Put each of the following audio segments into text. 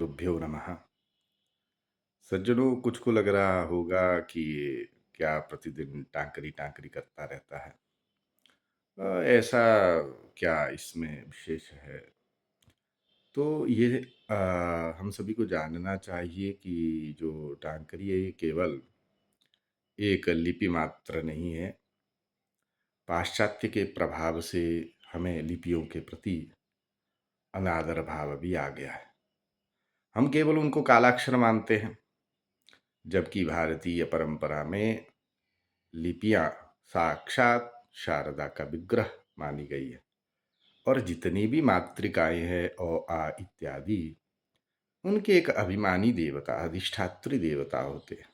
गुरुभ्यो नमः। सज्जनों, कुछ को लग रहा होगा कि ये क्या प्रतिदिन टाँकरी टाँकरी करता रहता है। ऐसा क्या इसमें विशेष है? तो ये हम सभी को जानना चाहिए कि जो टाँकरी है ये केवल एक लिपि मात्र नहीं है। पाश्चात्य के प्रभाव से हमें लिपियों के प्रति अनादर भाव भी आ गया है। हम केवल उनको कालाक्षर मानते हैं, जबकि भारतीय परंपरा में लिपियां साक्षात शारदा का विग्रह मानी गई है। और जितनी भी मातृकाएं हैं अ आ इत्यादि, उनके एक अभिमानी देवता अधिष्ठात्री देवता होते हैं।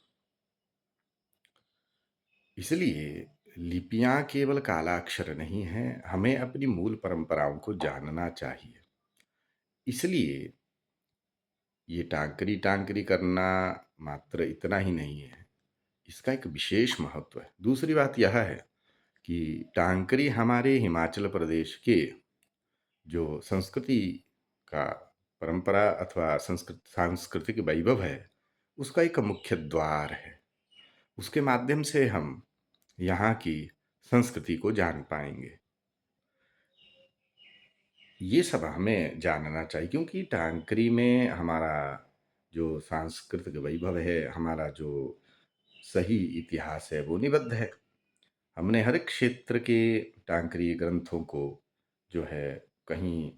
इसलिए लिपियां केवल कालाक्षर नहीं हैं, हमें अपनी मूल परंपराओं को जानना चाहिए। इसलिए ये टांकरी टांकरी करना मात्र इतना ही नहीं है, इसका एक विशेष महत्व है। दूसरी बात यह है कि टांकरी हमारे हिमाचल प्रदेश के जो संस्कृति का परंपरा अथवा सांस्कृतिक वैभव है, उसका एक मुख्य द्वार है। उसके माध्यम से हम यहाँ की संस्कृति को जान पाएंगे। ये सब हमें जानना चाहिए, क्योंकि टांकरी में हमारा जो सांस्कृतिक वैभव है, हमारा जो सही इतिहास है, वो निबद्ध है। हमने हर एक क्षेत्र के टांकरी ग्रंथों को जो है, कहीं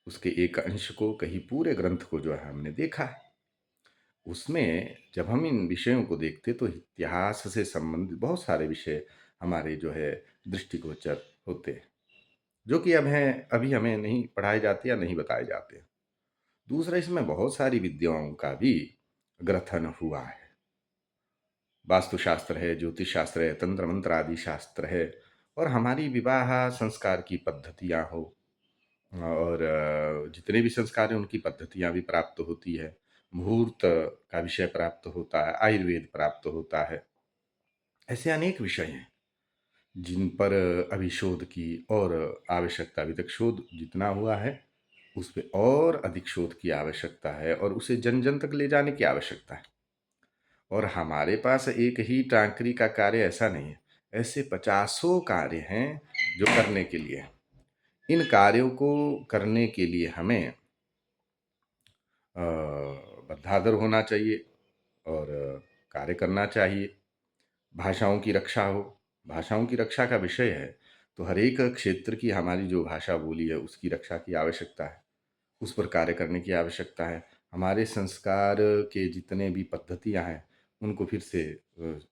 उसके एक अंश को, कहीं पूरे ग्रंथ को जो है हमने देखा है। उसमें जब हम इन विषयों को देखते तो इतिहास से संबंधित बहुत सारे विषय हमारे जो है दृष्टिगोचर होते हैं, जो कि अभी हमें नहीं पढ़ाए जाते या नहीं बताए जाते। दूसरा, इसमें बहुत सारी विद्याओं का भी ग्रथन हुआ है। वास्तुशास्त्र है, ज्योतिष शास्त्र है, तंत्र मंत्र आदि शास्त्र है, और हमारी विवाह संस्कार की पद्धतियां हो, और जितने भी संस्कार हैं उनकी पद्धतियां भी प्राप्त होती है। मुहूर्त का विषय प्राप्त होता है, आयुर्वेद प्राप्त होता है। ऐसे अनेक विषय हैं जिन पर अभी शोध की और आवश्यकता, अभी तक शोध जितना हुआ है उस पे और अधिक शोध की आवश्यकता है, और उसे जन जन तक ले जाने की आवश्यकता है। और हमारे पास एक ही टांकरी का कार्य ऐसा नहीं है, ऐसे पचासों कार्य हैं जो करने के लिए हैं। इन कार्यों को करने के लिए हमें बद्धादर होना चाहिए और कार्य करना चाहिए। भाषाओं की रक्षा हो, भाषाओं की रक्षा का विषय है, तो हर एक क्षेत्र की हमारी जो भाषा बोली है उसकी रक्षा की आवश्यकता है, उस पर कार्य करने की आवश्यकता है। हमारे संस्कार के जितने भी पद्धतियां हैं उनको फिर से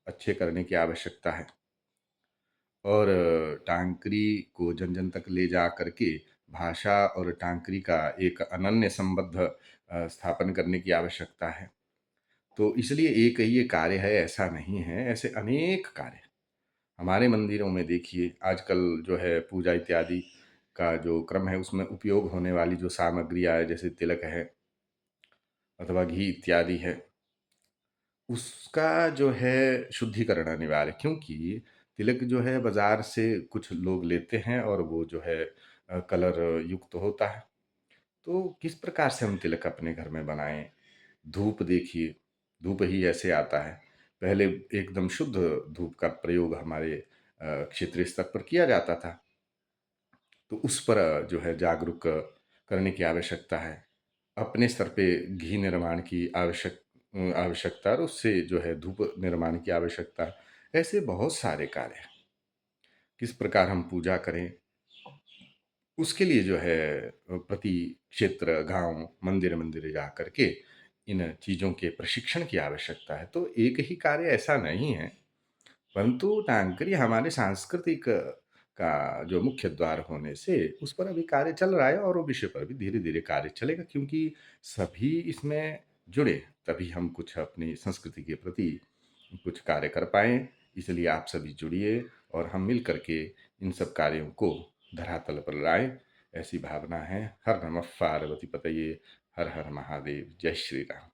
अच्छे करने की आवश्यकता है, और टांकरी को जन जन तक ले जा करके भाषा और टांकरी का एक अनन्य संबंध स्थापन करने की आवश्यकता है। तो इसलिए एक ही ये कार्य है ऐसा नहीं है, ऐसे अनेक कार्य हैं। हमारे मंदिरों में देखिए, आजकल जो है पूजा इत्यादि का जो क्रम है उसमें उपयोग होने वाली जो सामग्रियाँ है, जैसे तिलक है अथवा घी इत्यादि है, उसका जो है शुद्धिकरण अनिवार्य है। क्योंकि तिलक जो है बाजार से कुछ लोग लेते हैं और वो जो है कलर युक्त होता है। तो किस प्रकार से हम तिलक अपने घर में बनाएं? धूप देखिए, धूप ही ऐसे आता है। पहले एकदम शुद्ध धूप का प्रयोग हमारे क्षेत्रीय स्तर पर किया जाता था। तो उस पर जो है जागरूक करने की आवश्यकता है। अपने स्तर पे घी निर्माण की आवश्यकता, और उससे जो है धूप निर्माण की आवश्यकता है। ऐसे बहुत सारे कार्य हैं। किस प्रकार हम पूजा करें, उसके लिए जो है प्रति क्षेत्र, गांव, मंदिर मंदिर जा करके इन चीज़ों के प्रशिक्षण की आवश्यकता है। तो एक ही कार्य ऐसा नहीं है, परंतु टांकरी हमारे सांस्कृतिक का जो मुख्य द्वार होने से उस पर अभी कार्य चल रहा है, और वो विषय पर भी धीरे धीरे कार्य चलेगा, क्योंकि सभी इसमें जुड़े, तभी हम कुछ अपनी संस्कृति के प्रति कुछ कार्य कर पाएँ। इसलिए आप सभी जुड़िए और हम मिल करके इन सब कार्यों को धरातल पर लाएँ, ऐसी भावना है। हर नमः पार्वती पतये, हर हर महादेव, जय श्री राम।